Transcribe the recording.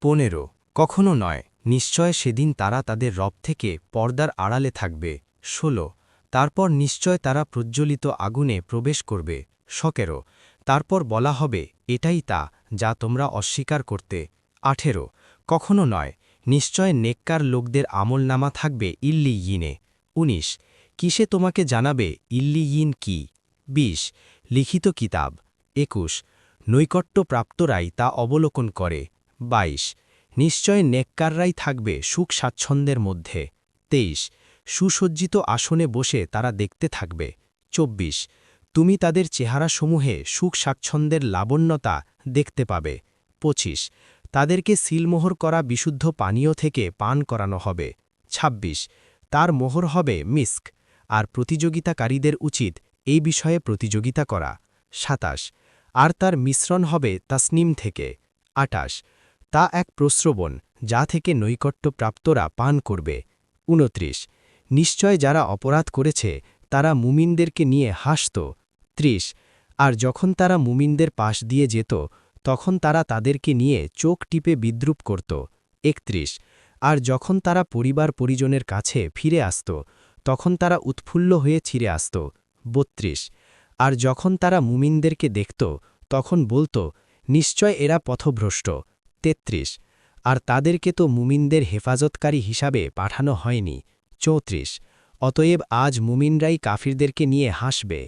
15 কখনো নয়, নিশ্চয় সেদিন তারা তাদের রব থেকে পর্দার আড়ালে থাকবে। 16 তারপর নিশ্চয় তারা প্রজ্বলিত আগুনে প্রবেশ করবে। 17 তারপর বলা হবে, এটাই তা যা তোমরা অস্বীকার করতে। 18 কখনো নয়, নিশ্চয় নেককার লোকদের আমলনামা থাকবে ইল্লিয়িনে। 19 কিসে তোমাকে জানাবে ইল্লিয়িন কি? 20 লিখিত কিতাব। 21 নৈকট্যপ্রাপ্তরাই তা অবলোকন করে। 22 নিশ্চয় নেককাররাই থাকবে সুখ স্বাচ্ছন্দ্যের মধ্যে। 23 সুসজ্জিত আসনে বসে তারা দেখতে থাকবে। 24 তুমি তাদের চেহারাসমূহে সুখ স্বাচ্ছন্দ্যের লাবণ্যতা দেখতে পাবে। 25 তাদেরকে সিলমোহর করা বিশুদ্ধ পানীয় থেকে পান করানো হবে। 26 তার মোহর হবে মিস্ক, আর প্রতিযোগিতাকারীদের উচিত এই বিষয়ে প্রতিযোগিতা করা। 27 আর তার মিশ্রণ হবে তাসনিম থেকে। 28 তা এক প্রস্রবণ যা থেকে নৈকট্যপ্রাপ্তরা পান করবে। 29 নিশ্চয় যারা অপরাধ করেছে তারা মুমিনদেরকে নিয়ে হাসত। 30 আর যখন তারা মুমিনদের পাশ দিয়ে যেত তখন তারা তাদেরকে নিয়ে চোখ টিপে বিদ্রুপ করত। 31 আর যখন তারা পরিবার পরিজনের কাছে ফিরে আসত তখন তারা উৎফুল্ল হয়ে ছিঁড়ে আসত। 32 আর যখন তারা মুমিনদেরকে দেখত তখন বলত, নিশ্চয় এরা পথভ্রষ্ট। 33 আর তাদেরকে তো মুমিনদের হেফাজতকারী হিসাবে পাঠানো হয়নি। 34 অতএব আজ মুমিনরাই কাফিরদেরকে নিয়ে হাসবে।